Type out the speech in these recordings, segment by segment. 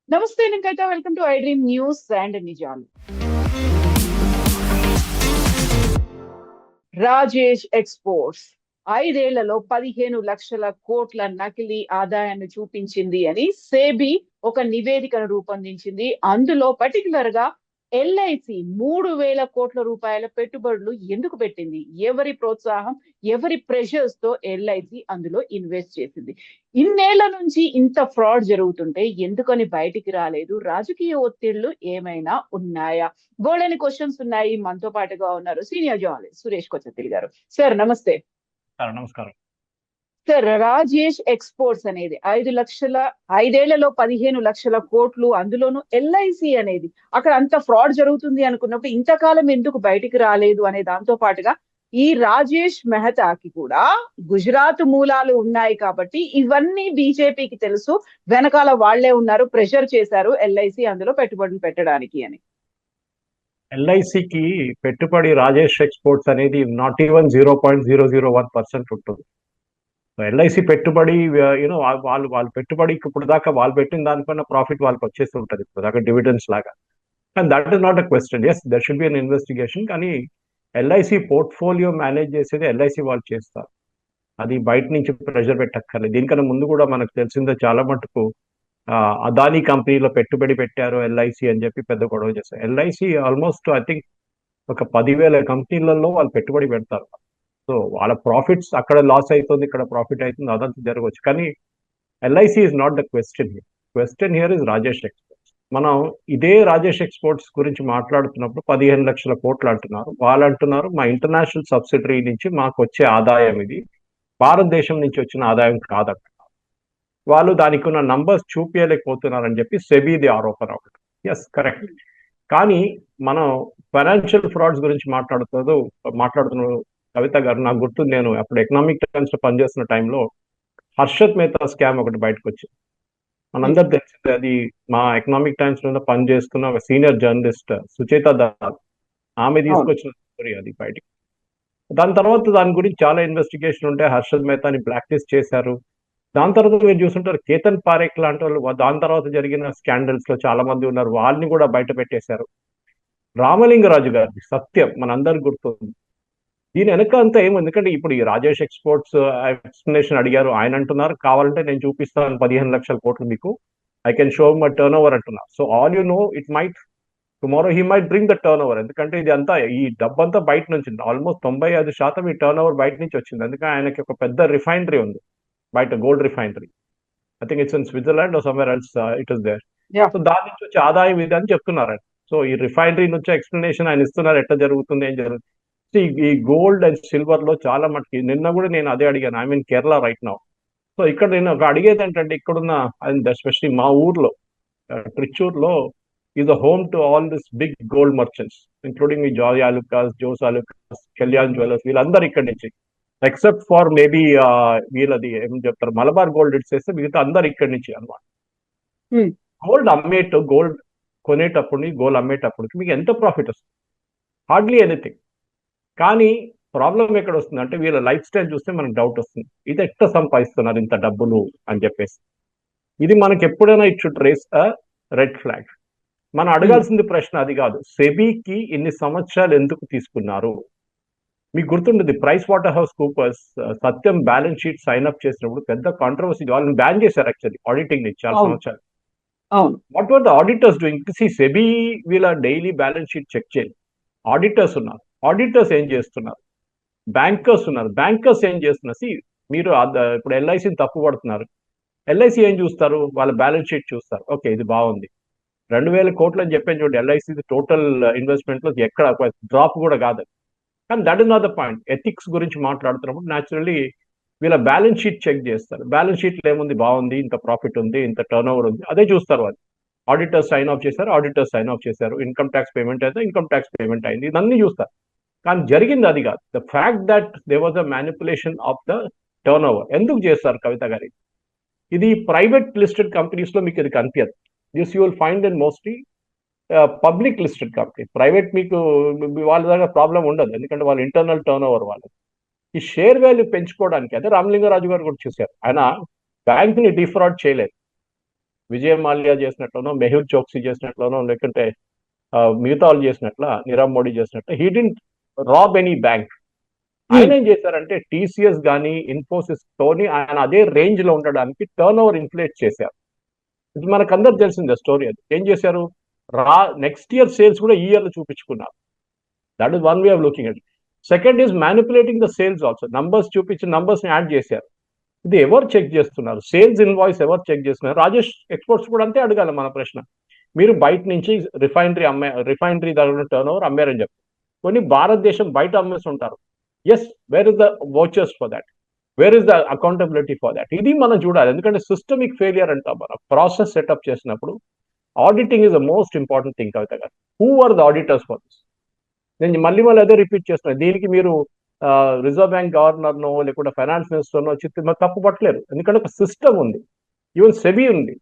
నమస్తే నేను Kavitha. Welcome to I dream news and నిజాలు. రాజేష్ ఎక్స్పోర్ట్స్ 5 ఏళ్లలో 15 లక్షల కోట్ల నకిలీ ఆదాయాన్ని చూపించింది అని సేబీ ఒక నివేదికను రూపొందించింది. అందులో పర్టికులర్ గా ఎల్ఐసి 3,000 కోట్ల రూపాయల పెట్టుబడులు ఎందుకు పెట్టింది, ఎవరి ప్రోత్సాహం, ఎవరి ప్రెషర్స్ తో ఎల్ఐసి అందులో ఇన్వెస్ట్ చేసింది, ఇన్నేళ్ల నుంచి ఇంత ఫ్రాడ్ జరుగుతుంటే ఎందుకని బయటికి రాలేదు, రాజకీయ ఒత్తిళ్లు ఏమైనా ఉన్నాయా, బోల్డని క్వశ్చన్స్ ఉన్నాయి. మనతో పాటుగా ఉన్నారు సీనియర్ జర్నలిస్ట్ సురేష్ కొచ్చతిల్ గారు. సార్ నమస్తే. నమస్కారం సార్, రాజేష్ ఎక్స్పోర్ట్స్ అనేది 5,ఏళ్లలో 15 లక్షల కోట్లు, అందులోనూ ఎల్ఐసి అనేది అక్కడ అంత ఫ్రాడ్ జరుగుతుంది అనుకున్నప్పుడు ఇంతకాలం ఎందుకు బయటికి రాలేదు అనే దాంతో పాటుగా ఈ రాజేష్ మెహతాకి కూడా గుజరాత్ మూలాలు ఉన్నాయి కాబట్టి ఇవన్నీ బీజేపీకి తెలుసు, వెనకాల వాళ్లే ఉన్నారు, ప్రెషర్ చేశారు ఎల్ఐసి అందులో పెట్టుబడులు పెట్టడానికి అని. ఎల్ఐసికి పెట్టుబడి రాజేష్ ఎక్స్పోర్ట్స్ అనేది నాట్ ఈవెన్ 0.001% ఉంటుంది. ఎల్ఐసి పెట్టుబడి యూనో వాళ్ళు పెట్టుబడికి ఇప్పుడు దాకా వాళ్ళు పెట్టిన దానిపైన ప్రాఫిట్ వాళ్ళకి వచ్చేసి ఉంటుంది ఇప్పుడు దాకా డివిడెండ్స్ లాగా. And that is not a question. Yes, there should be an investigation. కానీ ఎల్ఐసి పోర్ట్ఫోలియో మేనేజ్ చేసేది ఎల్ఐసి వాళ్ళు చేస్తారు, అది బయట నుంచి ప్రెషర్ పెట్టక్కర్లేదు. దీనికన్నా ముందు కూడా మనకు తెలిసిందే చాలా మటుకు అదానీ కంపెనీలో పెట్టుబడి పెట్టారు ఎల్ఐసి అని చెప్పి పెద్ద గొడవ చేస్తారు. ఎల్ఐసి ఆల్మోస్ట్ ఐ థింక్ ఒక 10,000 కంపెనీలలో వాళ్ళు పెట్టుబడి పెడతారు. సో వాళ్ళ ప్రాఫిట్స్ అక్కడ లాస్ అవుతుంది, ఇక్కడ ప్రాఫిట్ అవుతుంది, అదంతా జరగవచ్చు. కానీ LIC is not the question here. Question here is Rajesh exports. మనం ఇదే రాజేష్ ఎక్స్పోర్ట్స్ గురించి మాట్లాడుతున్నప్పుడు 15 లక్షల కోట్లు అంటున్నారు. వాళ్ళు అంటున్నారు మా ఇంటర్నేషనల్ సబ్సిడరీ నుంచి మాకు వచ్చే ఆదాయం ఇది, భారతదేశం నుంచి వచ్చిన ఆదాయం కాదంటున్నారు. వాళ్ళు దానికి ఉన్న నంబర్స్ చూపించలేకపోతున్నారని చెప్పి సెబీది ఆరోపణ ఒకటి. Yes, correct. కానీ మనం ఫైనాన్షియల్ ఫ్రాడ్స్ గురించి మాట్లాడుతున్న కవిత గారు, నాకు గుర్తుంది, నేను అప్పుడు ఎకనామిక్ టైమ్స్ లో పనిచేస్తున్న టైంలో హర్షత్ మెహతా స్కామ్ ఒకటి బయటకు వచ్చింది. మనందరూ తెలిసింది, అది మా ఎకనామిక్ టైమ్స్ లో పనిచేస్తున్న ఒక సీనియర్ జర్నలిస్ట్ సుచేత దాస్, ఆమె తీసుకొచ్చిన స్టోరీ అది బయటికి. దాని తర్వాత దాని గురించి చాలా ఇన్వెస్టిగేషన్ ఉంటే హర్షత్ మెహతాని బ్లాక్ లిస్ట్ చేశారు. దాని తర్వాత మీరు చూస్తుంటారు కేతన్ పారేఖ్ లాంటి వాళ్ళు దాని తర్వాత జరిగిన స్కాండల్స్ లో చాలా మంది ఉన్నారు, వాళ్ళని కూడా బయట పెట్టేశారు. రామలింగరాజు గారి సత్యం మనందరికి గుర్తుంది. దీని వెనక అంతా ఏముంది, ఎందుకంటే ఇప్పుడు ఈ రాజేష్ ఎక్స్పోర్ట్స్ ఎక్స్ప్లెనేషన్ అడిగారు, ఆయన అంటున్నారు కావాలంటే నేను చూపిస్తాను 15 లక్షల కోట్లు మీకు, I can show my turnover అంటున్నారు. So all you know it might tomorrow he might bring the turnover. ఎందుకంటే ఇది అంతా ఈ డబ్బంతా బయట నుంచి, ఆల్మోస్ట్ 95% ఈ టర్న్ ఓవర్ బయట నుంచి వచ్చింది. అందుకని ఆయనకి ఒక పెద్ద రిఫైనరీ ఉంది బయట, gold refinery. I think it's in Switzerland or somewhere else it is there. So దాని నుంచి వచ్చే ఆదాయం ఇది అని చెప్తున్నారు. సో ఈ రిఫైనరీ నుంచి ఎక్స్ప్లెనేషన్ ఆయన ఇస్తున్నారు, ఎట్లా జరుగుతుంది, ఏం జరుగుతుంది. ఈ గోల్డ్ అండ్ సిల్వర్ లో చాలా మటుకి నిన్న కూడా నేను అదే అడిగాను. I mean Kerala right now. So ఇక్కడ నేను ఒక అడిగేది ఏంటంటే, ఇక్కడున్న ఎస్పెషలీ మా ఊర్లో ట్రిచ్చూర్లో is a home to all this big gold merchants, including ఈ జాయ్ ఆలుకాస్, జోస్ ఆలుకాస్, కళ్యాణ్ జ్యువెలర్స్, వీళ్ళందరూ ఇక్కడి నుంచి, ఎక్సెప్ట్ ఫార్ మేబీ వీళ్ళది ఏం చెప్తారు మలబార్ గోల్డ్ ఇట్సేస్తే మిగతా అందరు ఇక్కడి నుంచి అనమాట. గోల్డ్ కొనేటప్పుడు గోల్డ్ అమ్మేటప్పటికి మీకు ఎంత ప్రాఫిట్ వస్తుంది? Hardly anything. కానీ ప్రాబ్లం ఎక్కడ వస్తుంది అంటే, వీళ్ళ లైఫ్ స్టైల్ చూస్తే మనకు డౌట్ వస్తుంది, ఇది ఎట్లా సంపాదిస్తున్నారు ఇంత డబ్బులు అని చెప్పేసి. ఇది మనకి ఎప్పుడైనా it should raise a red flag. మనం అడగాల్సింది ప్రశ్న అది కాదు, సెబీకి ఇన్ని సంవత్సరాలు ఎందుకు తీసుకున్నారు? మీకు గుర్తుండదు, ప్రైస్ వాటర్ హౌస్ కూపర్స్ సత్యం బ్యాలెన్స్ షీట్ సైన్ అప్ చేసినప్పుడు పెద్ద కాంట్రవర్సీ, వాళ్ళని బ్యాన్ చేశారు యాక్చువల్లీ ఆడిటింగ్ నుంచి చాలా సంవత్సరాలు. What were the auditors doing? SEBI వీళ్ళ డైలీ బ్యాలెన్స్ షీట్ చెక్ చేయాలి. ఆడిటర్స్ ఉన్నారు, ఆడిటర్స్ ఏం చేస్తున్నారు? బ్యాంకర్స్ ఉన్నారు, బ్యాంకర్స్ ఏం చేస్తున్నారు? మీరు ఇప్పుడు ఎల్ఐసిని తప్పు పడుతున్నారు. ఎల్ఐసి ఏం చూస్తారు? వాళ్ళ బ్యాలెన్స్ షీట్ చూస్తారు. ఓకే, ఇది బాగుంది, 2,000 కోట్లు అని చెప్పాను చూడండి, ఎల్ఐసి టోటల్ ఇన్వెస్ట్మెంట్ లో ఎక్కడ డ్రాప్ కూడా కాదు. కానీ that is not the point. Ethics గురించి మాట్లాడుతున్నప్పుడు న్యాచురల్లీ వీళ్ళ బ్యాలెన్స్ షీట్ చెక్ చేస్తారు. బ్యాలెన్స్ షీట్లో ఏముంది? బాగుంది, ఇంత ప్రాఫిట్ ఉంది, ఇంత టర్న్ ఓవర్ ఉంది, అదే చూస్తారు వాళ్ళు. ఆడిటర్స్ సైన్ ఆఫ్ చేశారు, ఆడిటర్స్ సైన్ ఆఫ్ చేశారు. ఇన్కమ్ ట్యాక్స్ పేమెంట్ అయితే ఇన్కమ్ ట్యాక్స్ పేమెంట్ అయింది, ఇదన్నీ చూస్తారు. కానీ జరిగింది అది కాదు. The fact that they was a manipulation of the turn over. ఎందుకు చేస్తారు కవిత గారి? ఇది ప్రైవేట్ లిస్టెడ్ కంపెనీస్ లో మీకు ఇది కనిపించదు. This you will find in mostly public listed company. Private మీకు వాళ్ళ దగ్గర ప్రాబ్లం ఉండదు, ఎందుకంటే వాళ్ళ ఇంటర్నల్ టర్న్ ఓవర్ వాళ్ళది. ఈ షేర్ వాల్యూ పెంచుకోవడానికి అదే రామలింగరాజు గారు కూడా చూశారు. ఆయన బ్యాంక్ ని డిఫ్రాడ్ చేయలేదు. విజయ్ మాల్యా చేసినట్లనో, మెహుల్ చోక్సీ చేసినట్లనో, లేకుంటే మిగతా వాళ్ళు చేసినట్ల, నీరవ్ మోడీ చేసినట్ల he didn't rob any bank. ఆయన ఏం చేశారంటే టీసీఎస్ కానీ ఇన్ఫోసిస్ తోని ఆయన అదే రేంజ్ లో ఉండడానికి టర్న్ ఓవర్ ఇన్ఫ్లేట్ చేశారు. ఇది మనకు అందరు తెలిసిందే స్టోరీ. అది ఏం చేశారు, నెక్స్ట్ ఇయర్ సేల్స్ కూడా ఈ ఇయర్ లో చూపించుకున్నారు. That is one way of looking at. Second is manipulating the sales also. Numbers చూపించి నంబర్స్ ని యాడ్ చేశారు. ఇది ఎవరు చెక్ చేస్తున్నారు? సేల్స్ ఇన్వాయిస్ ఎవరు చెక్ చేస్తున్నారు? రాజేష్ ఎక్స్పోర్ట్స్ కూడా అంతే అడగాలి మన ప్రశ్న. మీరు బయట నుంచి రిఫైనరీ దగ్గర టర్న్ ఓవర్ అమ్మారని చెప్పి కొన్ని భారతదేశం బయట అమ్మేసి ఉంటారు. Yes, where is the vouchers for that? Where is the accountability for that? ఇది మనం చూడాలి. ఎందుకంటే సిస్టమిక్ ఫెయిలియర్ అంటాం మనం. ప్రాసెస్ సెటప్ చేసినప్పుడు auditing is the most important thing. Kavitha గారు, who are the auditors for this? నేను మళ్ళీ అదే రిపీట్ చేస్తున్నాను. దీనికి మీరు రిజర్వ్ బ్యాంక్ గవర్నర్నో లేకుంటే ఫైనాన్స్ మినిస్టర్నో తప్పు పట్టలేరు. ఎందుకంటే ఒక సిస్టమ్ ఉంది. ఈవెన్ సెబీ ఉంది.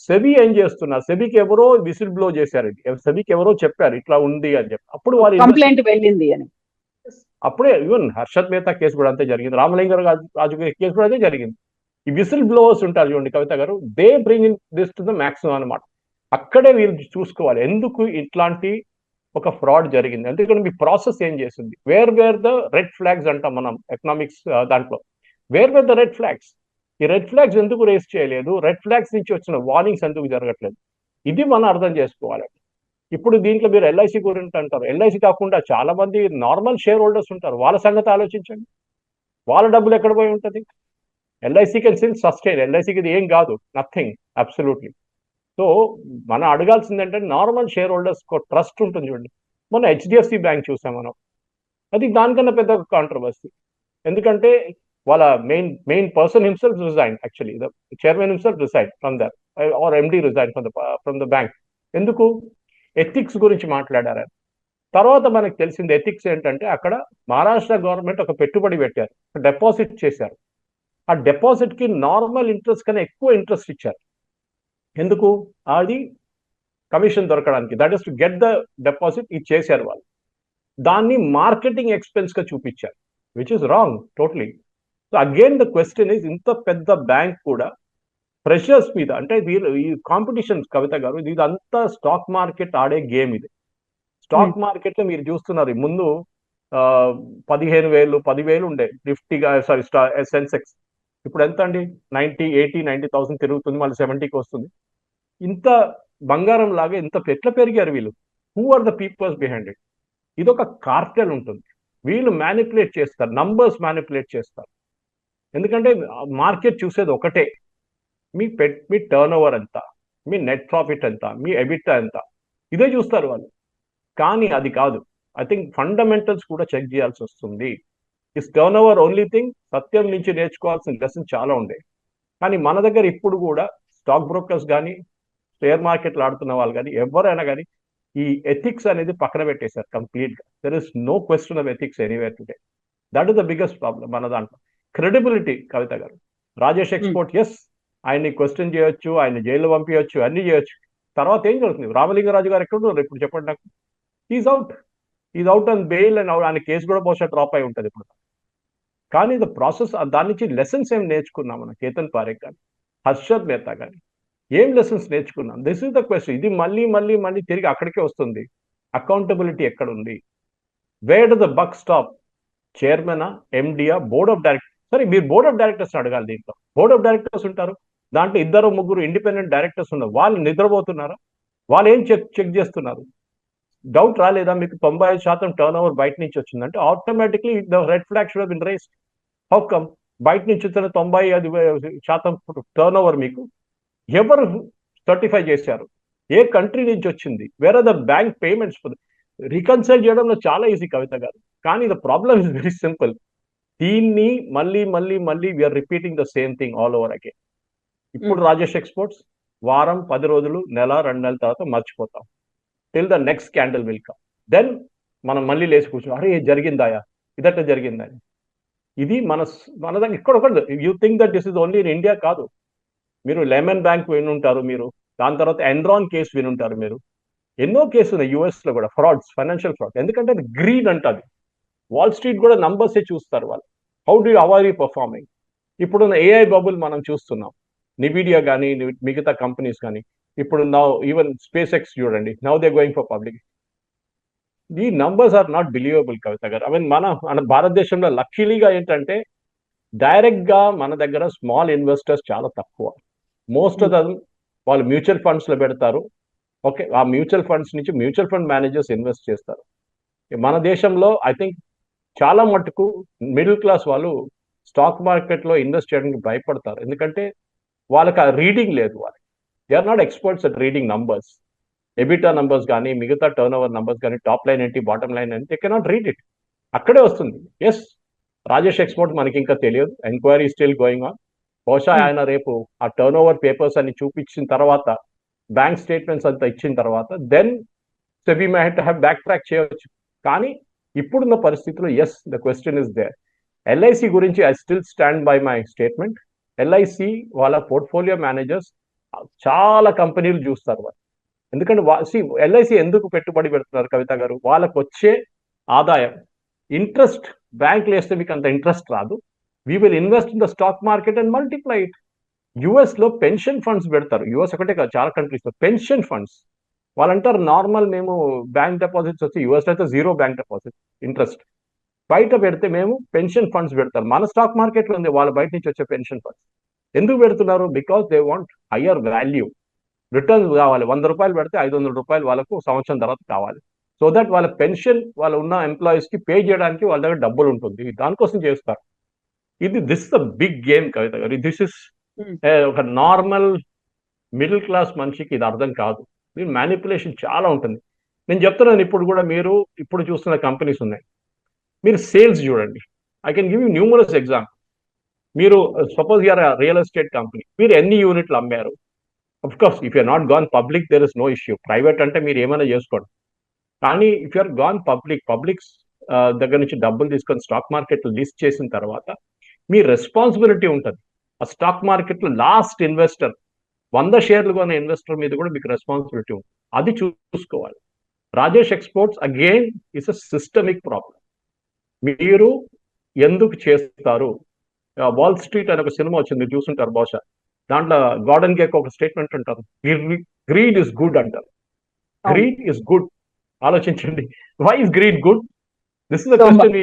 సెబీ ఏం చేస్తున్నారు? సెబీకి ఎవరో విసిల్ బ్లో చేశారు. సెబీకి ఎవరో చెప్పారు ఇట్లా ఉంది అని చెప్పి. అప్పుడు వారు కంప్లైంట్ వెళ్ళింది అని. అప్పుడే ఈవెన్ హర్షద్ మెహతా కేసు కూడా అంతే జరిగింది. రామలింగ రాజు కేసు కూడా అదే జరిగింది. ఈ విసిల్ బ్లోవర్స్ ఉంటారు చూడండి కవిత గారు, they bring in this to the maximum అనమాట. అక్కడే వీళ్ళు చూసుకోవాలి ఎందుకు ఇట్లాంటి ఒక ఫ్రాడ్ జరిగింది. ఎందుకంటే మీ ప్రాసెస్ ఏం చేసింది? వేర్ ద రెడ్ ఫ్లాగ్స్ అంటాం మనం ఎకనామిక్స్ దాంట్లో. Wear the red flags? ఈ రెడ్ ఫ్లాగ్స్ ఎందుకు రేస్ చేయలేదు? రెడ్ ఫ్లాగ్స్ నుంచి వచ్చిన వార్నింగ్స్ ఎందుకు జరగట్లేదు? ఇది మనం అర్థం చేసుకోవాలి. ఇప్పుడు దీంట్లో మీరు ఎల్ఐసి గురించి అంటారు. ఎల్ఐసి కాకుండా చాలా మంది నార్మల్ షేర్ హోల్డర్స్ ఉంటారు. వాళ్ళ సంగతి ఆలోచించండి. వాళ్ళ డబ్బులు ఎక్కడ పోయి ఉంటుంది? LIC can still sustain. ఎల్ఐసికి ఇది ఏం కాదు, నథింగ్, అబ్సల్యూట్లీ. సో మనం అడగాల్సింది ఏంటంటే నార్మల్ షేర్ హోల్డర్స్ ట్రస్ట్ ఉంటుంది చూడండి. మొన్న హెచ్డిఎఫ్సి బ్యాంక్ చూసాం మనం. అది దానికన్నా పెద్ద కాంట్రవర్సీ. ఎందుకంటే వాళ్ళ main person himself resign, actually the chairman himself resign from there, or MD resign from the bank. ఎందుకు? ఎథిక్స్ గురించి మాట్లాడారు. తర్వాత మనకు తెలిసింది ఎథిక్స్ ఏంటంటే అక్కడ మహారాష్ట్ర గవర్నమెంట్ ఒక పెట్టుబడి పెట్టారు, డిపాజిట్ చేశారు. ఆ డిపాజిట్ కి నార్మల్ ఇంట్రెస్ట్ కన్నా ఎక్కువ ఇంట్రెస్ట్ ఇచ్చారు. ఎందుకు? అది కమిషన్ దొరకడానికి. That is to get the deposit. ఇది చేశారు వాళ్ళు. దాన్ని మార్కెటింగ్ ఎక్స్పెన్స్ గా చూపించారు, which is wrong totally. So again the question is, ఇంత పెద్ద బ్యాంక్ కూడా ప్రెషర్స్ మీద, అంటే ఈ కాంపిటీషన్ కవిత గారు, ఇది అంతా స్టాక్ మార్కెట్ ఆడే గేమ్. ఇది స్టాక్ మార్కెట్ లో మీరు చూస్తున్నారు ముందు 15,000 10,000 ఉండే నిఫ్టీగా, సారీ సెన్సెక్స్. ఇప్పుడు ఎంత అండి? 90,000 తిరుగుతుంది, మళ్ళీ 70కి వస్తుంది. ఇంత బంగారం లాగా ఇంత ఎట్లా పెరిగారు వీళ్ళు? Who are the peoples behind it? ఇది ఒక కార్టెల్ ఉంటుంది. వీళ్ళు మ్యానిపులేట్ చేస్తారు, నంబర్స్ మ్యానిపులేట్ చేస్తారు. ఎందుకంటే మార్కెట్ చూసేది ఒకటే, మీ టర్న్ ఓవర్ ఎంత, మీ నెట్ ప్రాఫిట్ ఎంత, మీ ఎబిటా ఎంత, ఇదే చూస్తారు వాళ్ళు. కానీ అది కాదు. ఐ థింక్ ఫండమెంటల్స్ కూడా చెక్ చేయాల్సి వస్తుంది. Is turnover only thing? Satyam నుంచి నేర్చుకోవాల్సిన లెసన్ చాలా ఉండే. కానీ మన దగ్గర ఇప్పుడు కూడా స్టాక్ బ్రోకర్స్ కానీ, షేర్ మార్కెట్లు ఆడుతున్న వాళ్ళు కానీ, ఎవరైనా కానీ ఈ ఎథిక్స్ అనేది పక్కన పెట్టేశారు కంప్లీట్ గా. There is no question of ethics anywhere today. That is the biggest problem మన దాంట్లో. క్రెడిబిలిటీ కవిత గారు, రాజేష్ ఎక్స్పోర్ట్, ఎస్ ఆయన్ని క్వశ్చన్ చేయొచ్చు, ఆయన జైల్లో పంపించవచ్చు, అన్ని చేయొచ్చు. తర్వాత ఏం జరుగుతుంది? రామలింగరాజు గారు ఎక్కడ ఉన్నారు ఇప్పుడు చెప్పండి నాకు? Is out on bail and ఆయన కేసు కూడా బహుశా డ్రాప్ అయి ఉంటుంది ఇప్పుడు. కానీ ద ప్రాసెస్, దాని నుంచి లెసన్స్ ఏం నేర్చుకున్నాం మనం? కేతన్ పారేఖ్ కానీ, హర్షద్ మెహతా కానీ ఏం లెసన్స్ నేర్చుకున్నాం? This is the question. ఇది మళ్ళీ తిరిగి అక్కడికే వస్తుంది. అకౌంటబిలిటీ ఎక్కడ ఉంది? Where do the buck stop? చైర్మనా, ఎండియా, బోర్డ్ ఆఫ్ డైరెక్టర్స్? సరే, మీరు బోర్డ్ ఆఫ్ డైరెక్టర్స్ అడగాలి. దీంట్లో బోర్డ్ ఆఫ్ డైరెక్టర్స్ ఉంటారు, దాంట్లో 2-3 ఇండిపెండెంట్ డైరెక్టర్స్ ఉన్నారు. వాళ్ళు నిద్రపోతున్నారా? వాళ్ళు ఏం చెక్ చేస్తున్నారు? డౌట్ రాలేదా మీకు? 95% టర్న్ ఓవర్ బయట నుంచి వచ్చిందంటే automatically the red flag should have been raised. How come బయట నుంచి వచ్చిన 95% టర్న్ ఓవర్ మీకు ఎవరు సర్టిఫై చేశారు? ఏ కంట్రీ నుంచి వచ్చింది? Where are the bank payments? Reconcile చేయడంలో చాలా ఈజీ కవిత గారు, కానీ the problem is very simple. దీన్ని మళ్ళీ we're repeating the same thing all over again. ఇప్పుడు రాజేష్ ఎక్స్పోర్ట్స్ వారం, 10 రోజులు, నెల, 2 నెలల తర్వాత మర్చిపోతాం. Till the next scandal will come. Then మనం మళ్ళీ లేచి కూర్చోం, అరే జరిగిందాయా, ఇదట్లా జరిగిందని. ఇది మన దగ్గర ఇక్కడ ఒకటి. You think that this is only in India? కాదు. మీరు లెమన్ బ్యాంక్ వినుంటారు, మీరు దాని తర్వాత ఎన్రాన్ కేసు వినుంటారు, మీరు ఎన్నో కేసులు ఉన్నాయి యుఎస్ లో కూడా, ఫ్రాడ్స్, ఫైనాన్షియల్ ఫ్రాడ్. ఎందుకంటే అది గ్రీడ్ అంటది. వాల్ స్ట్రీట్ కూడా నంబర్సే చూస్తారు వాళ్ళు. How are you performing? ఇప్పుడున్న ఏఐ బబుల్ మనం చూస్తున్నాం. నివిడియా కానీ మిగతా కంపెనీస్ కానీ ఇప్పుడు నౌ ఈవెన్ స్పేస్ ఎక్స్ చూడండి, now they going for public. ఈ numbers are not believable Kavitha గారు. ఐ మీన్ మన భారతదేశంలో లక్కీలీగా ఏంటంటే డైరెక్ట్ గా మన దగ్గర స్మాల్ ఇన్వెస్టర్స్ చాలా తక్కువ. మోస్ట్ ఆఫ్ దమ్ వాళ్ళు మ్యూచువల్ ఫండ్స్ లో పెడతారు. ఓకే, ఆ మ్యూచువల్ ఫండ్స్ నుంచి మ్యూచువల్ ఫండ్ మేనేజర్స్ ఇన్వెస్ట్ చేస్తారు. మన దేశంలో ఐ థింక్ చాలా మటుకు మిడిల్ క్లాస్ వాళ్ళు స్టాక్ మార్కెట్ లో ఇన్వెస్ట్ చేయడానికి భయపడతారు. ఎందుకంటే వాళ్ళకి ఆ రీడింగ్ లేదు. వాళ్ళకి they are not experts at reading numbers. EBITDA numbers కానీ మిగతా టర్న్ ఓవర్ నంబర్స్ కానీ టాప్ లైన్ ఏంటి బాటమ్ లైన్ ఏంటి దే కెనాట్ రీడ్ ఇట్. అక్కడే వస్తుంది. ఎస్, రాజేష్ ఎక్స్పోర్ట్ మనకి ఇంకా తెలియదు, ఎంక్వైరీ స్టిల్ గోయింగ్ ఆన్. బహుశా ఆయన రేపు ఆ టర్న్ ఓవర్ పేపర్స్ అన్ని చూపించిన తర్వాత, బ్యాంక్ స్టేట్మెంట్స్ అంతా ఇచ్చిన తర్వాత then SEBI may have backtrack చేయవచ్చు. కానీ ఇప్పుడున్న పరిస్థితిలో yes, the question is there. LIC గురించి I still stand by my statement. LIC వాళ్ళ పోర్ట్ఫోలియో మేనేజర్స్ చాలా కంపెనీలు చూస్తారు వాళ్ళు. ఎందుకంటే ఎల్ఐసి ఎందుకు పెట్టుబడి పెడుతున్నారు కవిత గారు? వాళ్ళకు వచ్చే ఆదాయం ఇంట్రెస్ట్ బ్యాంకులు వేస్తే మీకు అంత ఇంట్రెస్ట్ రాదు. We will invest in the stock market and multiply it. US లో పెన్షన్ ఫండ్స్ పెడతారు. యుఎస్ ఒకటే కాదు, చాలా కంట్రీస్ లో పెన్షన్ ఫండ్స్. వాళ్ళంటారు నార్మల్ మేము బ్యాంక్ డిపాజిట్స్ వచ్చి యుఎస్ అయితే జీరో బ్యాంక్ డిపాజిట్ ఇంట్రెస్ట్. బయట పెడితే మేము పెన్షన్ ఫండ్స్ పెడతారు. మన స్టాక్ మార్కెట్ లో ఉంది వాళ్ళ బయట నుంచి వచ్చే పెన్షన్ ఫండ్స్. ఎందుకు పెడుతున్నారు? Because they want higher value, returns కావాలి. 100 రూపాయలు పెడితే 500 రూపాయలు వాళ్ళకు సంవత్సరం తర్వాత కావాలి. సో దట్ వాళ్ళ పెన్షన్ వాళ్ళ ఉన్న ఎంప్లాయీస్ కి పే చేయడానికి వాళ్ళ దగ్గర డబ్బులు ఉంటుంది. దానికోసం చేస్తారు. దిస్ ద బిగ్ గేమ్ కవిత గారు. దిస్ ఇస్ ఒక నార్మల్ మిడిల్ క్లాస్ మనిషికి ఇది అర్థం కాదు. దీని మ్యానిపులేషన్ చాలా ఉంటుంది. నేను చెప్తున్నాను, ఇప్పుడు కూడా మీరు ఇప్పుడు చూస్తున్న కంపెనీస్ ఉన్నాయి, మీరు సేల్స్ చూడండి. I can give you numerous example. మీరు suppose you're real estate company, మీరు ఎన్ని యూనిట్లు అమ్మారు? Of course if you're not gone public there is no issue. Private అంటే మీరు ఏమైనా చేసుకోండి. కానీ ఇఫ్ యూఆర్ గాన్ పబ్లిక్ దగ్గర నుంచి డబ్బులు తీసుకొని స్టాక్ మార్కెట్ లిస్ట్ చేసిన తర్వాత మీ రెస్పాన్సిబిలిటీ ఉంటుంది. ఆ స్టాక్ మార్కెట్ లో లాస్ట్ ఇన్వెస్టర్ 100 షేర్లు కొన్న ఇన్వెస్టర్ మీద కూడా మీకు రెస్పాన్సిబిలిటీ ఉంటుంది. అది చూసుకోవాలి. Rajesh exports again is a systemic problem. మీరు ఎందుకు చేస్తారు? వాల్ స్ట్రీట్ అనే ఒక సినిమా వచ్చింది, మీరు చూసుంటారు బహుశా. దాంట్లో గార్డెన్ కేక్ ఒక స్టేట్మెంట్ అంటారు, గ్రీడ్ ఇస్ గుడ్ అంటారు. Greed is good. ఆలోచించండి, why is greed good? This is the question.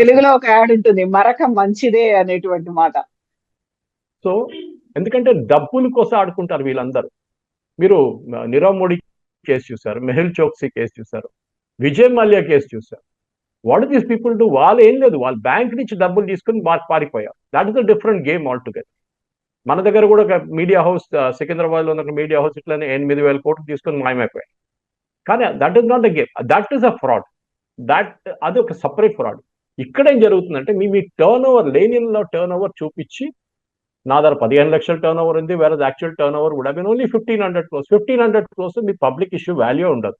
తెలుగులో ఒక యాడ్ ఉంటుంది, మరక మంచిదే అనేటువంటి మాట. సో ఎందుకంటే డబ్బుల కోసం ఆడుకుంటారు వీళ్ళందరూ. మీరు నీరవ్ మోడీ కేసు చూశారు, మెహుల్ చోక్సీ కేసు చూశారు, విజయ్ మల్యా కేసు చూశారు. What these people do? వాళ్ళు ఏం లేదు, వాళ్ళు బ్యాంక్ నుంచి డబ్బులు తీసుకుని పారిపోయారు. That is a different game all together. మన దగ్గర కూడా ఒక మీడియా హౌస్, సికింద్రాబాద్ లో ఉన్న మీడియా హౌస్ ఇట్లానే 8,000 కోట్లు తీసుకొని మాయమైపోయాయి. కానీ that is not a game, that is a fraud. అది ఒక సపరేట్ ఫ్రాడ్. ఇక్కడ ఏం జరుగుతుందంటే మీ టర్న్ ఓవర్, లేనిలో టర్న్ ఓవర్ చూపించి నా దగ్గర 15 లక్షల టర్న్ ఓవర్ ఉంది, వేరే actual turnover would have been only 1,500 crores. 1,500 crores మీ పబ్లిక్ ఇష్యూ వాల్యూ ఉండదు.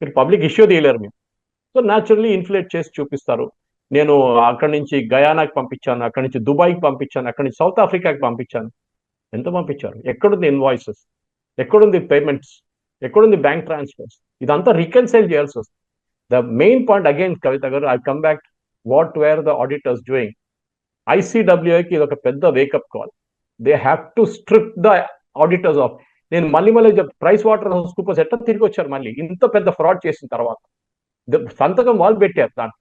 మీరు పబ్లిక్ ఇష్యూ తీయలేరు మీరు. సో న్యాచురల్లీ ఇన్ఫ్లేట్ చేసి చూపిస్తారు. నేను అక్కడి నుంచి గయానాకి పంపించాను, అక్కడి నుంచి దుబాయ్కి పంపించాను, అక్కడి నుంచి సౌత్ ఆఫ్రికాకి పంపించాను. ఎంత పంపించారు? ఎక్కడుంది ఇన్వాయిసెస్? ఎక్కడుంది పేమెంట్స్? ఎక్కడుంది బ్యాంక్ ట్రాన్స్ఫర్స్? ఇదంతా రికన్సైల్ చేయాల్సి వస్తుంది. The main point again Kavitha గారు, I come back what were the auditors doing. ఐసీడబ్ల్యూఐకి ఇది ఒక పెద్ద wakeup call. They have to strip the auditors off. నేను మళ్ళీ ప్రైస్ వాటర్ హౌస్ కూపర్స్ ఎట్లా తిరిగి వచ్చారు మళ్ళీ ఇంత పెద్ద ఫ్రాడ్ చేసిన తర్వాత? సంతకం వాళ్ళు పెట్టారు దాంట్లో.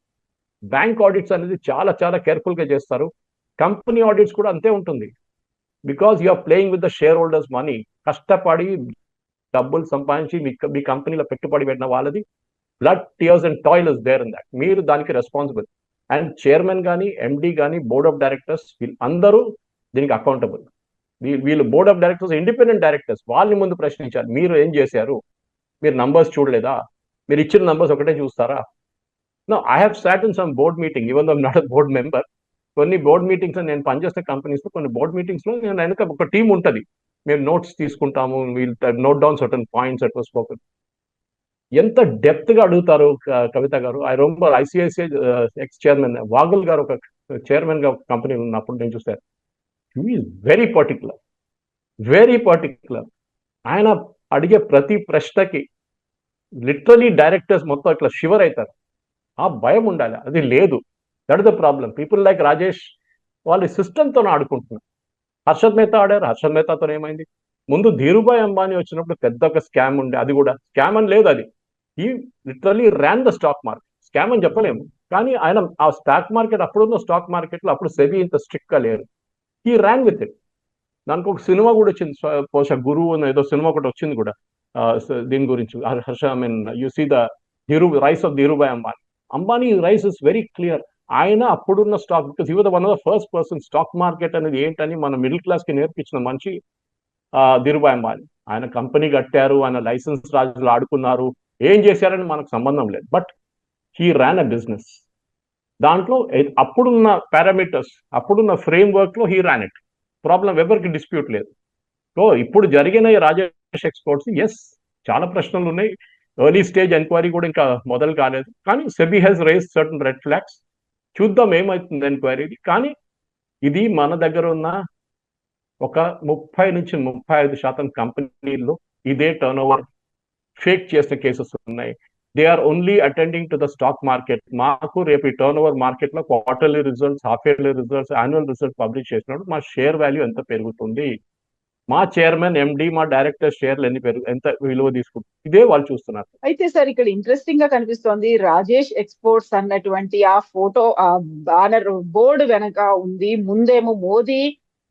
బ్యాంక్ ఆడిట్స్ అనేది చాలా చాలా కేర్ఫుల్ గా చేస్తారు. కంపెనీ ఆడిట్స్ కూడా అంతే ఉంటుంది. Because you are playing with the shareholders money. కష్టపడి డబ్బులు సంపాదించి మీ కంపెనీలో పెట్టుబడి పెట్టిన వాళ్ళది blood, tears and toil is there in that. మీరు దానికి రెస్పాన్సిబుల్. అండ్ చైర్మన్ కానీ, ఎండి కానీ, బోర్డ్ ఆఫ్ డైరెక్టర్స్ వీళ్ళందరూ దీనికి అకౌంటబుల్. వీళ్ళు board of directors independent directors, వాళ్ళని ముందు ప్రశ్నించాలి. మీరు ఏం చేశారు? మీరు నంబర్స్ చూడలేదా? మీరు ఇచ్చిన నంబర్స్ ఒకటే చూస్తారా? No, I have sat in some board meeting, even though I'm not a board member. కొన్ని బోర్డ్ మీటింగ్స్, నేను పనిచేసిన కంపెనీస్ లో కొన్ని బోర్డ్ మీటింగ్స్ లో నేను వెనక ఒక టీం ఉంటుంది, మేము నోట్స్ తీసుకుంటాము, we'll note down certain points at was spoken. ఎంత డెప్త్ గా అడుగుతారు కవిత గారు. I remember ICICI ex chairman Vaghul గారు ఒక చైర్మన్ గా కంపెనీ ఉన్నప్పుడు నేను చూసాను. Very particular, very particular. ఆయన అడిగే ప్రతి ప్రశ్నకి లిటరలీ డైరెక్టర్స్ మొత్తం ఇట్లా షివర్ అవుతారు. ఆ భయం ఉండాలి, అది లేదు. That is the problem. People like Rajesh వాళ్ళు సిస్టమ్తో ఆడుకుంటున్నారు. హర్షద్ మెహతా ఆడారు. హర్షద్ మెహతాతో ఏమైంది? ముందు ధీరుభాయ్ అంబానీ వచ్చినప్పుడు పెద్ద ఒక స్కామ్ ఉండే, అది కూడా స్కామ్ అని లేదు, అది ఈ literally ran the stock market. Scam అని చెప్పలేము, కానీ ఆయన ఆ స్టాక్ మార్కెట్ అప్పుడున్న స్టాక్ మార్కెట్లో అప్పుడు సెబీ ఇంత స్ట్రిక్ట్ గా లేరు. ఈ ర్యాన్ విత్ ఇట్. దానికి ఒక సినిమా కూడా వచ్చింది, బహుశా గురువు అని ఏదో సినిమా ఒకటి వచ్చింది కూడా దీని గురించి. Harsha I mean you see the rise of Dhirubhai Ambani. Ambani rise is very clear. ఆయన అప్పుడున్న stock, because he was one of the first person stock market అనేది ఏంటని మన మిడిల్ క్లాస్ కి నేర్పించిన మనిషి ధీరుభాయ్ అంబానీ. ఆయన కంపెనీ కట్టారు, ఆయన లైసెన్స్ రాజులు ఆడుకున్నారు, ఏం చేశారని మనకు సంబంధం లేదు. But he Ryan a business. దాంట్లో అప్పుడున్న పారామీటర్స్, అప్పుడున్న ఫ్రేమ్ వర్క్ లో హీ ర్యాన్ ఇట్. ప్రాబ్లం ఎవరికి డిస్ప్యూట్ లేదు. సో ఇప్పుడు జరిగిన ఈ రాజేష్ ఎక్స్పోర్ట్స్, ఎస్ చాలా ప్రశ్నలు ఉన్నాయి. ఎర్లీ స్టేజ్ ఎంక్వైరీ కూడా ఇంకా మొదలు కాలేదు, కానీ SEBI has raise certain red flags. చూద్దాం ఏమవుతుంది ఎంక్వైరీ. కానీ ఇది మన దగ్గర ఉన్న ఒక 30 నుంచి 35% కంపెనీల్లో ఇదే టర్న్ ఓవర్ ఫేక్ చేసిన కేసెస్ ఉన్నాయి. They are only attending to the stock market. మాకు రేపు ఈ టర్న్ ఓవర్ మార్కెట్ లో quarterly results, half yearly results, annual results publish చేసినప్పుడు మా షేర్ వాల్యూ ఎంత పెరుగుతుంది, మా చైర్మన్, ఎండి, మా డైరెక్టర్ షేర్లు ఎంత విలువ తీసుకుంటుంది, ఇదే వాళ్ళు చూస్తున్నారు. అయితే సార్ ఇక్కడ ఇంట్రెస్టింగ్ గా కనిపిస్తోంది, రాజేష్ ఎక్స్పోర్ట్స్ అన్నటువంటి ఆ ఫోటో, ఆ బ్యానర్ బోర్డు వెనక ఉంది. ముందేమో మోదీ,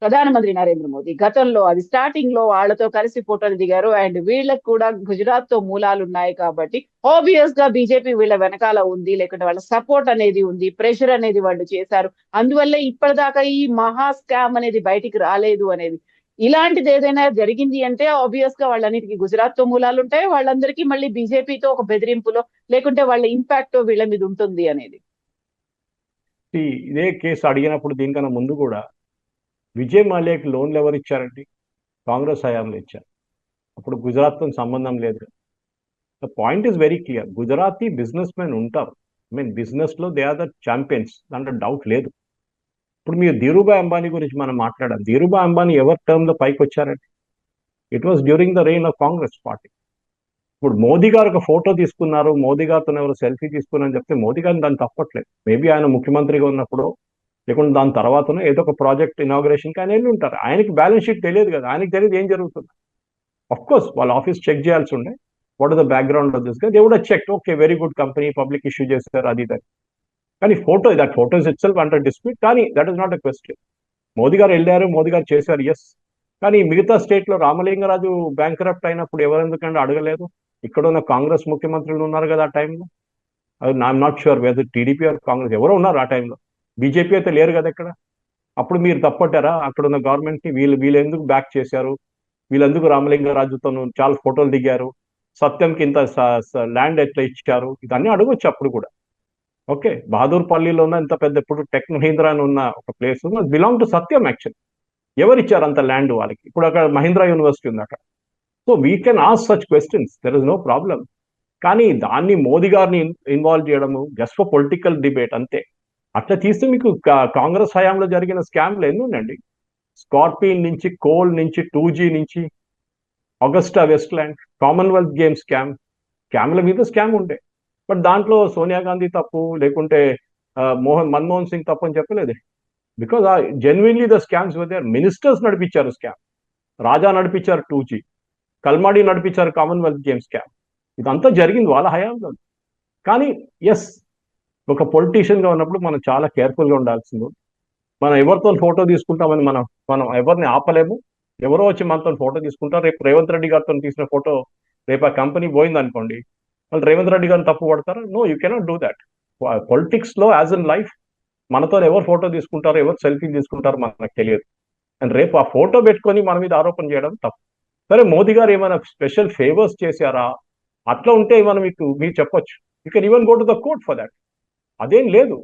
ప్రధానమంత్రి నరేంద్ర మోదీ గతంలో అది స్టార్టింగ్ లో వాళ్ళతో కలిసి ఫోటోలు దిగారు. అండ్ వీళ్ళకి కూడా గుజరాత్ తో మూలాలు ఉన్నాయి కాబట్టి ఆబ్వియస్ గా బీజేపీ వీళ్ళ వెనకాల ఉంది, లేకుంటే వాళ్ళ సపోర్ట్ అనేది ఉంది, ప్రెషర్ అనేది వాళ్ళు చేశారు. అందువల్లే ఇప్పటిదాకా ఈ మహా స్కామ్ అనేది బయటికి రాలేదు అనేది. ఇలాంటిది ఏదైనా జరిగింది అంటే ఆబ్వియస్ గా వాళ్ళన్నిటికీ గుజరాత్ తో మూలాలు ఉంటాయి, వాళ్ళందరికీ మళ్ళీ బీజేపీతో ఒక బెదిరింపులో, లేకుంటే వాళ్ళ ఇంపాక్ట్ వీళ్ళ మీద ఉంటుంది అనేది. ఇదే కేసు అడిగినప్పుడు దీనికన్నా ముందు కూడా విజయ్ మాల్యాకి లోన్లు ఎవరు ఇచ్చారండి? కాంగ్రెస్ హయాంలో ఇచ్చారు. అప్పుడు గుజరాత్తో సంబంధం లేదు. The point is very clear. Gujarati business men ఉంటారు, ఐ మీన్ బిజినెస్ లో దే ఆర్ ద ఛాంపియన్స్, దాంట్లో డౌట్ లేదు. ఇప్పుడు మీరు ధీరుభాయ్ అంబానీ గురించి మనం మాట్లాడాం. ధీరుభాయ్ అంబానీ ఎవరి టర్మ్ లో పైకి వచ్చారండి? It was during the rain of Congress party. ఇప్పుడు మోదీ గారు ఒక ఫోటో తీసుకున్నారు, మోదీ గారితో ఎవరు సెల్ఫీ తీసుకున్నారని చెప్తే మోదీ గారిని దాన్ని తప్పట్లేదు. మేబీ ఆయన ముఖ్యమంత్రిగా ఉన్నప్పుడు, లేకుంటే దాని తర్వాతనో ఏదో ఒక ప్రాజెక్ట్ ఇనాగ్రేషన్కి ఆయన వెళ్ళి ఉంటారు. ఆయనకి బ్యాలెన్స్ షీట్ తెలియదు కదా, ఆయనకి తెలియదు ఏం జరుగుతుంది. అఫ్ కోర్స్ వాళ్ళ ఆఫీస్ చెక్ చేయాల్సి ఉండే, what is the background of this గా, they would have checked, okay very good company, public issue చేస్తారు అది ఇది. కానీ that photos itself under dispute. కానీ that is not a question. Modi గారు వెళ్ళారు, మోదీ గారు చేశారు, ఎస్. కానీ మిగతా స్టేట్ లో రామలింగరాజు బ్యాంక్రప్ట్ అయినప్పుడు ఎవరెందుకంటే అడగలేదు? ఇక్కడ ఉన్న కాంగ్రెస్ ముఖ్యమంత్రులు ఉన్నారు కదా ఆ టైంలో. I'm not sure whether TDP or Congress, ఎవరో ఉన్నారు ఆ టైంలో. బీజేపీ అయితే లేరు కదా ఇక్కడ. అప్పుడు మీరు తప్పట్టారా అక్కడ ఉన్న గవర్నమెంట్ ని? వీళ్ళు ఎందుకు బ్యాక్ చేశారు? వీళ్ళెందుకు రామలింగరాజుతో చాలా ఫోటోలు దిగారు? సత్యంకి ఇంత ల్యాండ్ ఎట్లా ఇచ్చారు? ఇదన్నీ అడగొచ్చు అప్పుడు కూడా. ఓకే, బహదూర్పల్లిలో ఉన్న ఇంత పెద్ద, ఇప్పుడు టెక్ మహీంద్రా అని ఉన్న ఒక place belong to Satyam actually. ఎవరు ఇచ్చారు అంత ల్యాండ్ వాళ్ళకి? ఇప్పుడు అక్కడ మహీంద్రా యూనివర్సిటీ ఉంది అక్కడ. So we can ask such questions, there is no problem. కానీ దాన్ని మోదీ గారిని ఇన్వాల్వ్ చేయడము జస్ట్ ఫర్ పొలిటికల్ డిబేట్ అంతే. అట్లా తీస్తే మీకు కాంగ్రెస్ హయాంలో జరిగిన స్కామ్లు ఎన్ని ఉండండి. స్కార్పియన్ నుంచి, కోల్ నుంచి, 2G నుంచి, ఆగస్టా వెస్ట్‌ల్యాండ్, కామన్వెల్త్ గేమ్స్ స్కామ్ల మీద స్కామ్ ఉండే. బట్ దాంట్లో సోనియా గాంధీ తప్పు, లేకుంటే మన్మోహన్ సింగ్ తప్పు అని చెప్పలేదు. Because genuinely the scams were there. Ministers నడిపించారు స్కామ్. రాజా నడిపించారు 2G, కల్మాడి నడిపించారు కామన్వెల్త్ గేమ్స్ స్కామ్. ఇదంతా జరిగింది వాళ్ళ హయాంలో. కానీ ఎస్, ఒక పొలిటీషియన్ గా ఉన్నప్పుడు మనం చాలా కేర్ఫుల్ గా ఉండాల్సింది. మనం ఎవరితో ఫోటో తీసుకుంటామని మనం ఎవరిని ఆపలేము. ఎవరో వచ్చి మనతో ఫోటో తీసుకుంటారు. రేపు రేవంత్ రెడ్డి గారితో తీసిన ఫోటో రేపు ఆ కంపెనీ పోయింది అనుకోండి, వాళ్ళు రేవంత్ రెడ్డి గారిని తప్పు పడతారు? No, you cannot do that. Politics లో యాజ్ ఇన్ లైఫ్ మనతో ఎవరు ఫోటో తీసుకుంటారో, ఎవరు సెల్ఫీ తీసుకుంటారో మనకు తెలియదు. అండ్ రేపు ఆ ఫోటో పెట్టుకొని మన మీద ఆరోపణ చేయడం తప్పు. సరే, మోదీ గారు ఏమైనా స్పెషల్ ఫేవర్స్ చేశారా? అట్లా ఉంటే మనం మీరు చెప్పొచ్చు. You can even go to the court for that. అదేం లేదు.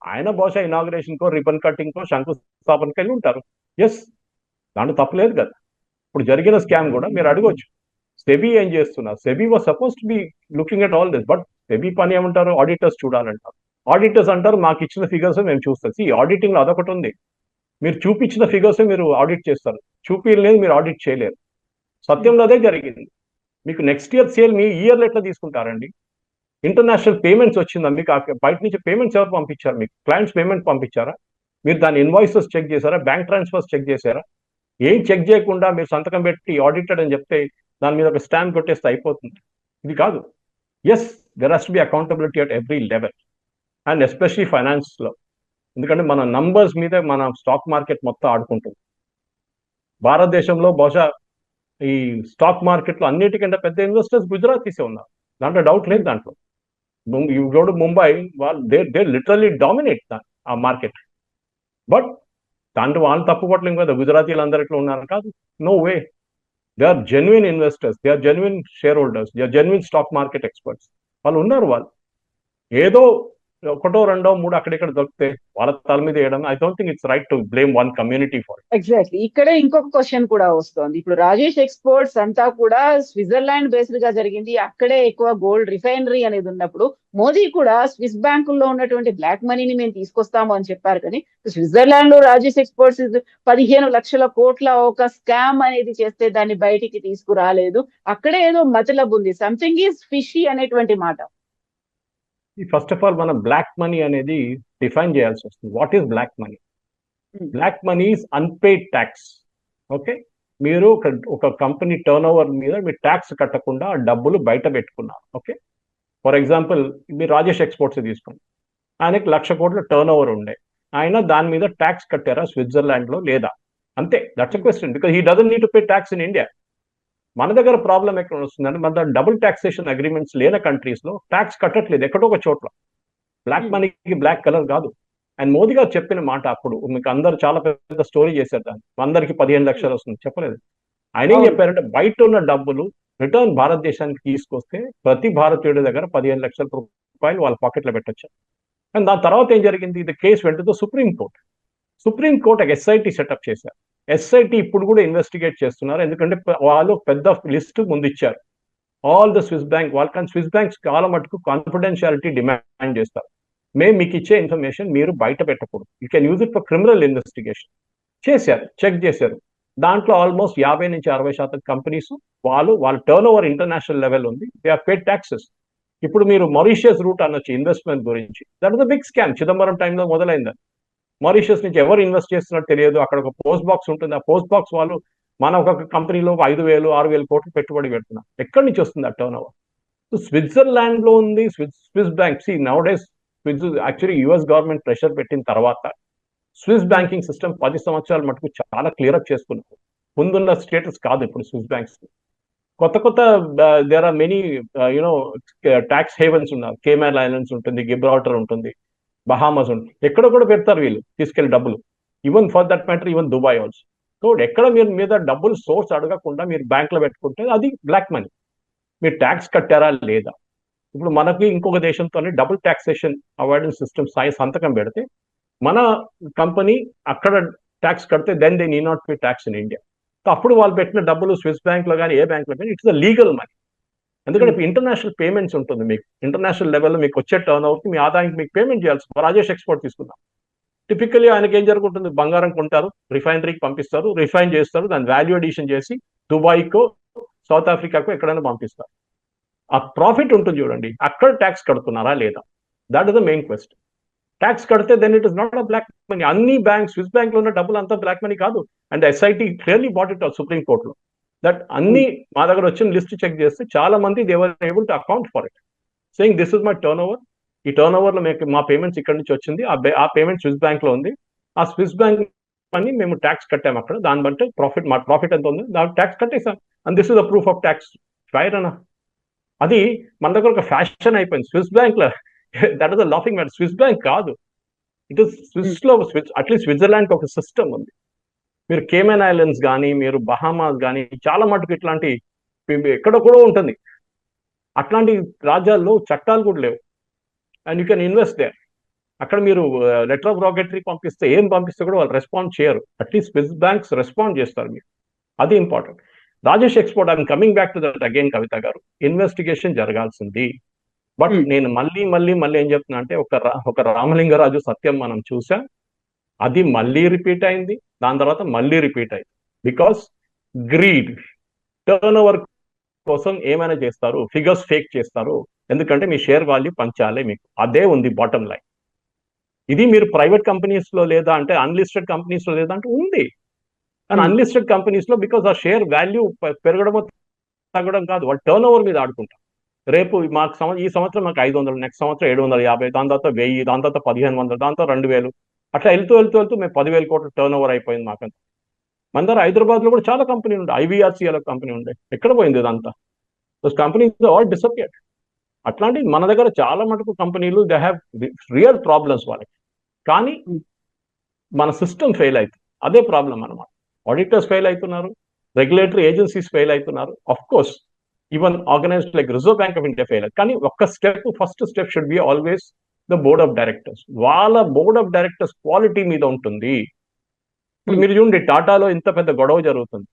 ఆయన బహుశా ఇనాగ్రేషన్ కో, రిబన్ కటింగ్ కో, శంకుస్థాపనకి వెళ్ళి ఉంటారు. ఎస్, దాంట్లో తప్పలేదు కదా. ఇప్పుడు జరిగిన స్కామ్ కూడా మీరు అడగొచ్చు, సెబీ ఏం చేస్తున్నారు? SEBI was suppose to be looking at all this. But SEBI పని ఏమంటారు? ఆడిటర్స్ చూడాలంటారు. ఆడిటర్స్ అంటారు మాకు ఇచ్చిన ఫిగర్స్ మేము చూస్తాం. ఆడిటింగ్ లో అదొకటి ఉంది. మీరు చూపించిన ఫిగర్స్ మీరు ఆడిట్ చేస్తారు, చూపించలేదు మీరు ఆడిట్ చేయలేరు. సత్యంలో అదే జరిగింది. మీకు నెక్స్ట్ ఇయర్ సేల్ మీ ఇయర్లో ఎట్లా తీసుకుంటారండి? ఇంటర్నేషనల్ పేమెంట్స్ వచ్చిందా మీకు? బయట నుంచి పేమెంట్స్ ఎవరు పంపించారు? మీకు క్లయింట్స్ పేమెంట్ పంపించారా? మీరు దాని ఇన్వాయిసెస్ చెక్ చేశారా? బ్యాంక్ ట్రాన్స్ఫర్స్ చెక్ చేశారా? ఏం చెక్ చేయకుండా మీరు సంతకం పెట్టి ఆడిటెడ్ అని చెప్తే దాని మీద ఒక స్టాంప్ కొట్టేస్తే అయిపోతుంది. ఇది కాదు. Yes, there has to be accountability at every level, and especially ఫైనాన్స్లో. ఎందుకంటే మన నంబర్స్ మీద మన స్టాక్ మార్కెట్ మొత్తం ఆడుకుంటుంది. భారతదేశంలో బహుశా ఈ స్టాక్ మార్కెట్లో అన్నిటికంటే పెద్ద ఇన్వెస్టర్స్ గుజరాతీసే ఉన్నారు, దాంట్లో డౌట్ లేదు. దాంట్లో యూ గో టు ముంబై, వాళ్ళు దే లిటరల్లీ డామినేట్ ఆ మార్కెట్. బట్ దాంట్లో వాళ్ళు తప్పు పట్టలేం కదా, గుజరాతీలు అందరు ఇట్లా ఉన్నారు కాదు. No way. They are genuine investors, they are genuine shareholders, they are genuine stock market experts. వాళ్ళు ఉన్నారు. వాళ్ళు ఏదో ఒకటో రెండో మూడు అక్కడిక్కడ దొరికితే వాళ్ళ తల మీద వేయడం, I don't think it's right to blame one community for. Exactly. ఇక్కడే ఇంకొక క్వశ్చన్ కూడా వస్తుంది. ఇప్పుడు రాజేష్ ఎక్స్పోర్ట్స్ అంతా కూడా స్విట్జర్లాండ్ బేస్డ్ గా జరిగింది, అక్కడే ఎక్కువ గోల్డ్ రిఫైనరీ అనేది ఉన్నప్పుడు మోదీ కూడా స్విస్ బ్యాంకుల్లో ఉన్నటువంటి బ్లాక్ మనీని మేము తీసుకొస్తాము అని చెప్పారు. కానీ స్విట్జర్లాండ్ లో రాజేష్ ఎక్స్పోర్ట్స్ 15 లక్షల కోట్ల ఒక స్కామ్ అనేది చేస్తే దాన్ని బయటికి తీసుకురాలేదు. అక్కడే ఏదో మతలబ్ ఉంది, సంథింగ్ ఈజ్ ఫిషీ అనేటువంటి మాట. ఫస్ట్ ఆఫ్ ఆల్ మనం బ్లాక్ మనీ అనేది డిఫైన్ చేయాల్సి వస్తుంది. What is black money? Black money is unpaid tax. Okay, మీరు ఒక కంపెనీ టర్న్ ఓవర్ మీద మీరు ట్యాక్స్ కట్టకుండా ఆ డబ్బులు బయట పెట్టుకున్నారు. ఓకే, ఫర్ ఎగ్జాంపుల్ మీరు రాజేష్ ఎక్స్పోర్ట్స్ తీసుకోండి. ఆయనకి 1,00,000 కోట్ల టర్న్ ఓవర్ ఉండే, ఆయన దాని మీద ట్యాక్స్ కట్టారా స్విట్జర్లాండ్ లో? లేదా? అంతే, that's a question. Because he doesn't need to pay tax in India. మన దగ్గర ప్రాబ్లం ఎక్కడ వస్తుందంటే మన దగ్గర డబుల్ టాక్సేషన్ అగ్రిమెంట్స్ లేని కంట్రీస్ లో ట్యాక్స్ కట్టట్లేదు ఎక్కడో ఒక చోట్ల. బ్లాక్ మనీకి బ్లాక్ కలర్ కాదు. అండ్ మోదీ గారు చెప్పిన మాట అప్పుడు మీకు అందరు చాలా పెద్ద స్టోరీ చేశారు, దాన్ని అందరికి 15 లక్షలు వస్తుంది చెప్పలేదు. ఆయన ఏం చెప్పారంటే బయట ఉన్న డబ్బులు రిటర్న్ భారతదేశానికి తీసుకొస్తే ప్రతి భారతీయుడి దగ్గర 15 లక్షల రూపాయలు వాళ్ళ పాకెట్లో పెట్టొచ్చు. అండ్ దాని తర్వాత ఏం జరిగింది? ఇది కేసు వెంటతో సుప్రీంకోర్టు. సుప్రీంకోర్టు ఒక ఎస్ఐటి సెటప్ చేశారు. ఎస్ఐటి ఇప్పుడు కూడా ఇన్వెస్టిగేట్ చేస్తున్నారు, ఎందుకంటే వాళ్ళు పెద్ద లిస్ట్ ముందు ఇచ్చారు. ఆల్ ద స్విస్ బ్యాంక్ వాళ్ళు, కానీ స్విస్ బ్యాంక్స్ చాలా మటుకు కాన్ఫిడెన్షియాలిటీ డిమాండ్ చేస్తారు. మేము మీకు ఇచ్చే ఇన్ఫర్మేషన్ మీరు బయట పెట్టకూడదు, you can use it for criminal investigation. చేశారు, చెక్ చేశారు. దాంట్లో ఆల్మోస్ట్ 50-60% కంపెనీస్ వాళ్ళ టర్న్ ఓవర్ ఇంటర్నేషనల్ లెవెల్ ఉంది, దే ఆర్ పేడ్ ట్యాక్సెస్. ఇప్పుడు మీరు మారిషియస్ రూట్ అనొచ్చు ఇన్వెస్ట్మెంట్ గురించి. That is the big scam. Chidambaram టైంలో మొదలైంది. మారిషియస్ నుంచి ఎవరు ఇన్వెస్ట్ చేస్తున్నట్టు తెలియదు. అక్కడ ఒక పోస్ట్ బాక్స్ ఉంటుంది, ఆ పోస్ట్ బాక్స్ వాళ్ళు మన ఒక కంపెనీలో 5,000-6,000 కోట్లు పెట్టుబడి పెడుతున్నారు. ఎక్కడి నుంచి వస్తుంది ఆ టర్న్ ఓవర్? స్విట్జర్లాండ్ లో ఉంది Swiss bank. Now days actually US government pressure పెట్టిన తర్వాత స్విస్ బ్యాంకింగ్ సిస్టమ్ 10 సంవత్సరాల మటుకు చాలా క్లియర్ అప్ చేసుకున్నారు. ముందున్న స్టేటస్ కాదు ఇప్పుడు స్విస్ బ్యాంక్స్. కొత్త there are many you know tax havens ఉన్నారు. కేమెల్ ఐలాండ్స్ ఉంటుంది, గిబ్రాల్టర్ ఉంటుంది, బహామాస్ ఉంటుంది. ఎక్కడ కూడా పెడతారు వీళ్ళు తీసుకెళ్లి డబ్బులు. Even for that matter even Dubai also. So ఎక్కడ మీరు మీద డబ్బులు సోర్స్ అడగకుండా మీరు బ్యాంక్ లో పెట్టుకుంటే అది బ్లాక్ మనీ. మీరు ట్యాక్స్ కట్టారా లేదా? ఇప్పుడు మనకి ఇంకొక దేశంతో డబుల్ టాక్సేషన్ అవాయిడెన్స్ సిస్టమ్ సంతకం పెడితే మన కంపెనీ అక్కడ ట్యాక్స్ కడితే then they need not pay tax in India. So అప్పుడు వాళ్ళు పెట్టిన డబ్బులు స్విస్ బ్యాంక్ లో కానీ ఏ బ్యాంక్ లో కానీ ఇట్స్ ద లీగల్ మనీ. ఎందుకంటే ఇప్పుడు ఇంటర్నేషనల్ పేమెంట్స్ ఉంటుంది, మీకు ఇంటర్నేషనల్ లెవెల్లో మీకు వచ్చే టర్న్ ఓవర్కి మీ ఆదాయానికి మీకు పేమెంట్ చేయాల్సి. రాజేష్ ఎక్స్పోర్ట్ తీసుకుందాం. టిపికల్లీ ఆయనకి ఏం జరుగుతుంది? బంగారం కొంటారు, రిఫైనరీకి పంపిస్తారు, రిఫైన్ చేస్తారు, దాని వాల్యూ అడిషన్ చేసి దుబాయ్కో సౌత్ ఆఫ్రికాకో ఎక్కడైనా పంపిస్తారు. ఆ ప్రాఫిట్ ఉంటుంది చూడండి, అక్కడ ట్యాక్స్ కడుతున్నారా లేదా? That is the main question. Tax కడితే then it is not a black money. అన్ని బ్యాంక్ స్విస్ బ్యాంక్ లో ఉన్న డబ్బులు అంతా బ్లాక్ మనీ కాదు. And SIT clearly bought it supreme కోర్టులో. దట్ అన్ని మా దగ్గర వచ్చిన లిస్ట్ చెక్ చేస్తే చాలా మంది they were able to account for it, saying this is my turnover. ఈ టర్న్ ఓవర్ లో మా పేమెంట్స్ ఇక్కడ నుంచి వచ్చింది, ఆ పేమెంట్ స్విస్ బ్యాంక్ లో ఉంది, ఆ స్విస్ బ్యాంక్ అని మేము ట్యాక్స్ కట్టాము అక్కడ, దాన్ని బట్టి ప్రాఫిట్ మా ప్రాఫిట్ ఎంత ఉంది దానికి ట్యాక్స్ కట్టేసాం. And this is the proof of tax. ఫైర్ అన్న అది మన దగ్గర ఒక ఫ్యాషన్ అయిపోయింది. స్విస్ బ్యాంక్ లో that is the laughing matter. Swiss bank కాదు, ఇట్ ఇస్ స్విస్ లో అట్లీస్ట్ స్విట్జర్లాండ్ ఒక సిస్టమ్ ఉంది. మీరు కేమెన్ ఐలాండ్స్ కానీ మీరు బహామాస్ కానీ చాలా మటుకు ఇట్లాంటి ఎక్కడ కూడా ఉంటుంది. అట్లాంటి రాజ్యాల్లో చట్టాలు కూడా లేవు. And you can invest there. అక్కడ మీరు లెటర్ ఆఫ్ రాకెటరీ పంపిస్తే ఏం పంపిస్తే కూడా వాళ్ళు రెస్పాండ్ చేయరు. అట్లీస్ట్ స్విస్ బ్యాంక్స్ రెస్పాండ్ చేస్తారు మీరు. అది important. Rajesh export, I'm coming back to that again Kavitha గారు, ఇన్వెస్టిగేషన్ జరగాల్సింది. బట్ నేను మళ్ళీ ఏం చెప్తున్నా అంటే ఒక రామలింగరాజు సత్యం మనం చూసాం, అది మళ్ళీ రిపీట్ అయింది, దాని తర్వాత మళ్ళీ రిపీట్ అయింది. బికాస్ గ్రీడ్, టర్న్ ఓవర్ కోసం ఏమైనా చేస్తారు, ఫిగర్స్ ఫేక్ చేస్తారు. ఎందుకంటే మీ షేర్ వాల్యూ పంచాలి మీకు, అదే ఉంది బాటమ్ లైన్. ఇది మీరు ప్రైవేట్ కంపెనీస్ లో లేదా అంటే అన్లిస్టెడ్ కంపెనీస్ లో లేదా అంటే ఉంది, కానీ అన్లిస్టెడ్ కంపెనీస్ లో బికాస్ ఆ షేర్ వాల్యూ పెరగడమో తగ్గడం కాదు, వాళ్ళు టర్న్ ఓవర్ మీద ఆడుకుంటారు. రేపు మాకు ఈ సంవత్సరం మాకు 500, నెక్స్ట్ సంవత్సరం 750, దాని తర్వాత 1000, దాని తర్వాత 1500, దాని తర్వాత 2000, అట్లా వెళ్తూ మేము 10,000 కోట్ల టర్న్ ఓవర్ అయిపోయింది మాకంతా. మన దగ్గర హైదరాబాద్ లో కూడా చాలా కంపెనీ ఉండే, ఐవీఆర్సీఎల్ కంపెనీ ఉండే, ఎక్కడ పోయింది ఇదంతా? Those companies all disappeared. అట్లాంటి మన దగ్గర చాలా మటుకు కంపెనీలు దే హ్యావ్ రియల్ ప్రాబ్లమ్స్ వాళ్ళకి, కానీ మన సిస్టమ్ ఫెయిల్ అవుతుంది, అదే ప్రాబ్లం అనమాట. ఆడిటర్స్ ఫెయిల్ అవుతున్నారు, రెగ్యులేటరీ ఏజెన్సీస్ ఫెయిల్ అవుతున్నారు, of course even organised like reserve bank of India fail. కానీ ఒక్క step, first step should be always the board of directors. వాళ్ళ బోర్డ్ ఆఫ్ డైరెక్టర్స్ క్వాలిటీ మీద ఉంటుంది. ఇప్పుడు మీరు చూడండి, టాటాలో ఇంత పెద్ద గొడవ జరుగుతుంది,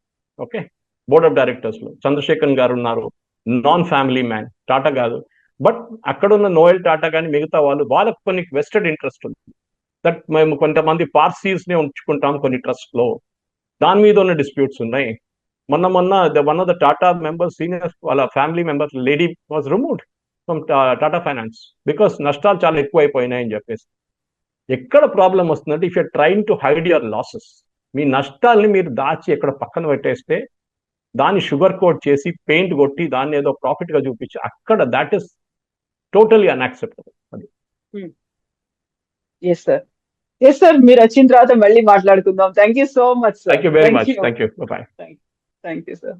ఓకే, బోర్డ్ ఆఫ్ డైరెక్టర్స్ లో చంద్రశేఖర్ గారు ఉన్నారు, నాన్ ఫ్యామిలీ మ్యాన్, టాటా కాదు, బట్ అక్కడున్న నోయల్ టాటా కానీ మిగతా వాళ్ళకి కొన్ని వెస్టెడ్ ఇంట్రెస్ట్ ఉంది. దట్ మేము కొంతమంది పార్సీస్ నే ఉంచుకుంటాం కొన్ని ట్రస్ట్ లో, దాని మీద ఉన్న డిస్ప్యూట్స్ ఉన్నాయి. మొన్న one of the Tata members, senior వాళ్ళ family members lady was removed from Tata finance because నష్టాలు చాలా ఎక్కువ అయిపోయినాయని చెప్పేసి. ఎక్కడ ప్రాబ్లం వస్తుందంటే, if you're trying to hide your losses, మీ నష్టాలని మీరు దాచి ఎక్కడ పక్కన పెట్టేస్తే దాన్ని షుగర్ కోట్ చేసి పెయింట్ కొట్టి దాన్ని ఏదో ప్రాఫిట్ గా చూపించి, అక్కడ దాట్ ఈస్ టోటలీ అన్యాక్సెప్టబుల్. అది ఎస్ సార్, మీరు వచ్చిన తర్వాత మళ్ళీ మాట్లాడుకుందాం. Thank you so much sir. Thank you very much. Thank you. Bye. Thank you sir.